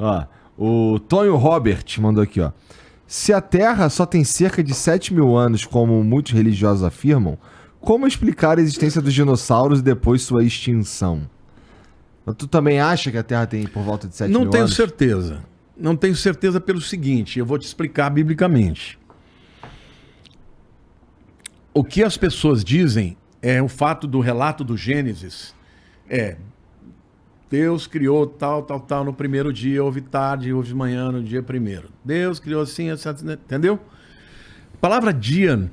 Ó, o Tonho Robert mandou aqui, ó. Se a Terra só tem cerca de 7.000 anos, como muitos religiosos afirmam, como explicar a existência dos dinossauros e depois sua extinção? Tu também acha que a Terra tem por volta de 7.000 anos? Não tenho certeza. Não tenho certeza pelo seguinte, eu vou te explicar biblicamente. O que as pessoas dizem é o fato do relato do Gênesis. Deus criou tal no primeiro dia, houve tarde, houve manhã no dia primeiro. Deus criou assim, entendeu? A palavra dia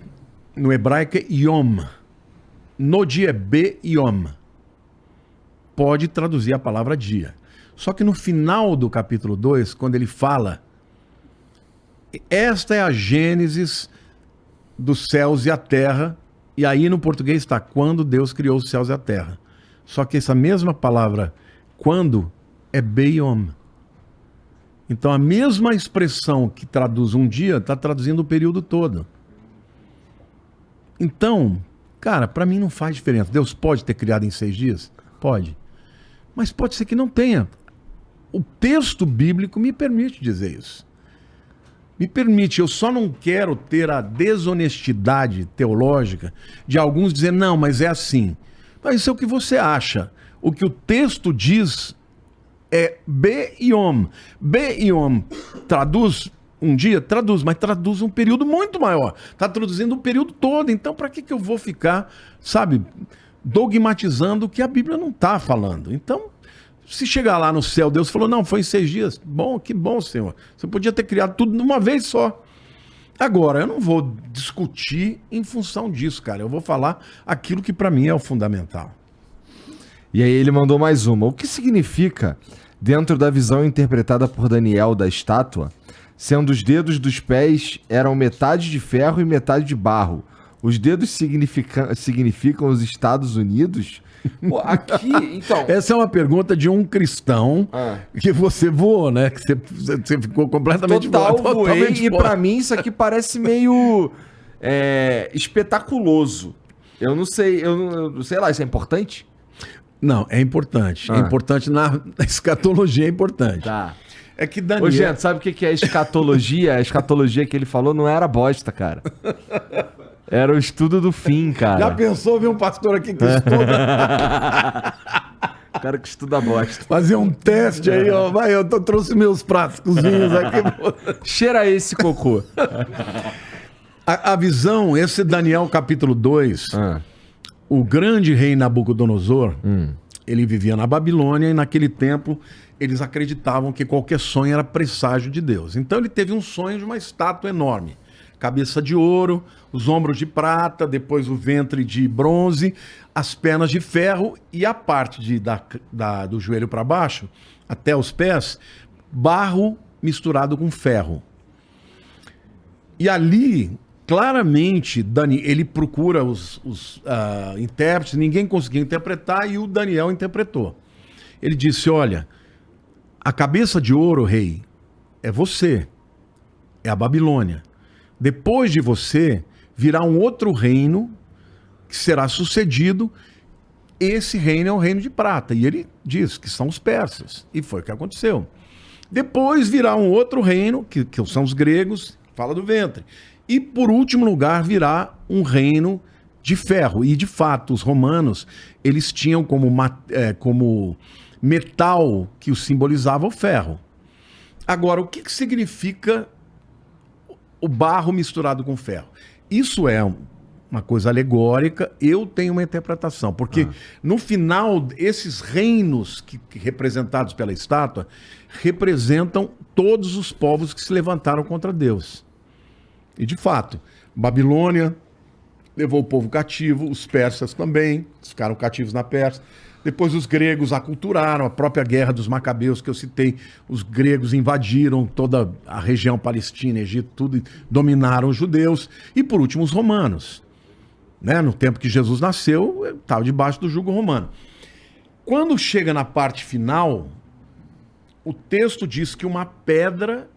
no hebraico é yom. No dia é be-yom. Pode traduzir a palavra dia. Só que no final do capítulo 2, quando ele fala, esta é a Gênesis dos céus e a terra, e aí no português está quando Deus criou os céus e a terra. Só que essa mesma palavra, quando, é be-yom. Então a mesma expressão que traduz um dia, está traduzindo o período todo. Então, cara, para mim não faz diferença. Deus pode ter criado em 6 dias? Pode. Mas pode ser que não tenha. O texto bíblico me permite dizer isso. Me permite, eu só não quero ter a desonestidade teológica de alguns dizer, não, mas é assim. Mas isso é o que você acha. O que o texto diz é be-yom. Be-yom traduz um dia? Traduz, mas traduz um período muito maior. Está traduzindo o período todo. Então, para que eu vou ficar, sabe, dogmatizando o que a Bíblia não está falando? Então, se chegar lá no céu, Deus falou, não, foi em 6 dias. Bom, que bom, Senhor. Você podia ter criado tudo de uma vez só. Agora, eu não vou discutir em função disso, cara. Eu vou falar aquilo que para mim é o fundamental. E aí ele mandou mais uma. O que significa, dentro da visão interpretada por Daniel da estátua, sendo os dedos dos pés eram metade de ferro e metade de barro? Os dedos significam os Estados Unidos? Pô, aqui, então... Essa é uma pergunta de um cristão que você voou, né? Que você ficou completamente voei, e pra mim isso aqui parece meio espetaculoso. Eu não sei, eu sei lá, isso é importante? Não, é importante. É importante na escatologia, é importante. Tá. É que Daniel... Ô, gente, sabe o que é escatologia? A escatologia que ele falou não era bosta, cara. Era o estudo do fim, cara. Já pensou ver um pastor aqui que estuda? O cara que estuda bosta. Fazer um teste aí, ó. Vai, eu trouxe meus pratos cozinhos aqui. Cheira esse cocô. A visão, esse Daniel capítulo 2, o grande rei Nabucodonosor, ele vivia na Babilônia e naquele tempo eles acreditavam que qualquer sonho era presságio de Deus. Então ele teve um sonho de uma estátua enorme. Cabeça de ouro, os ombros de prata, depois o ventre de bronze, as pernas de ferro e a parte do joelho para baixo, até os pés, barro misturado com ferro. E ali, claramente, ele procura os intérpretes, ninguém conseguia interpretar e o Daniel interpretou. Ele disse, olha, a cabeça de ouro, rei, é você, é a Babilônia. Depois de você, virá um outro reino que será sucedido. Esse reino é o reino de prata. E ele diz que são os persas. E foi o que aconteceu. Depois virá um outro reino, que são os gregos, fala do ventre. E por último lugar virá um reino de ferro. E de fato, os romanos, eles tinham como metal que o simbolizava o ferro. Agora, o que significa o barro misturado com ferro? Isso é uma coisa alegórica, eu tenho uma interpretação, porque no final, esses reinos representados pela estátua, representam todos os povos que se levantaram contra Deus. E de fato, Babilônia levou o povo cativo, os persas também, ficaram cativos na Pérsia. Depois os gregos aculturaram, a própria guerra dos Macabeus que eu citei, os gregos invadiram toda a região palestina, Egito, tudo, e dominaram os judeus. E por último os romanos. Né? No tempo que Jesus nasceu, estava debaixo do jugo romano. Quando chega na parte final, o texto diz que uma pedra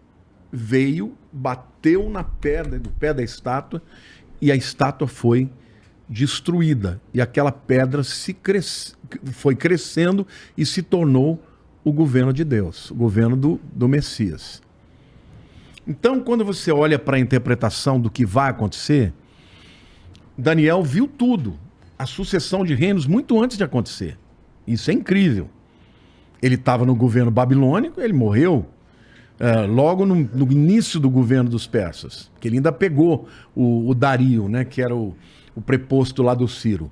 veio, bateu na pedra, do pé da estátua, e a estátua foi destruída. E aquela pedra foi crescendo e se tornou o governo de Deus, o governo do Messias. Então, quando você olha para a interpretação do que vai acontecer, Daniel viu tudo, a sucessão de reinos muito antes de acontecer. Isso é incrível. Ele estava no governo babilônico, ele morreu logo no início do governo dos persas, que ele ainda pegou o Dario, né, que era o preposto lá do Ciro.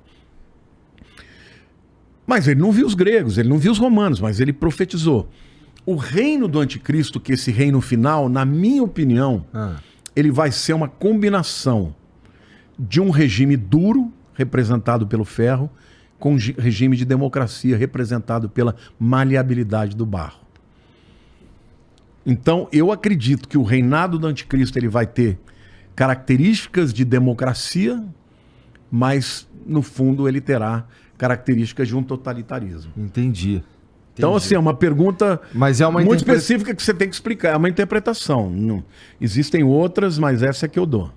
Mas ele não viu os gregos, ele não viu os romanos, mas ele profetizou. O reino do anticristo, que esse reino final, na minha opinião, ele vai ser uma combinação de um regime duro, representado pelo ferro, com um regime de democracia, representado pela maleabilidade do barro. Então, eu acredito que o reinado do anticristo ele vai ter características de democracia, mas, no fundo, ele terá características de um totalitarismo. Entendi. Então, assim, é uma pergunta muito interpretação específica que você tem que explicar. É uma interpretação. Não, existem outras, mas essa é que eu dou.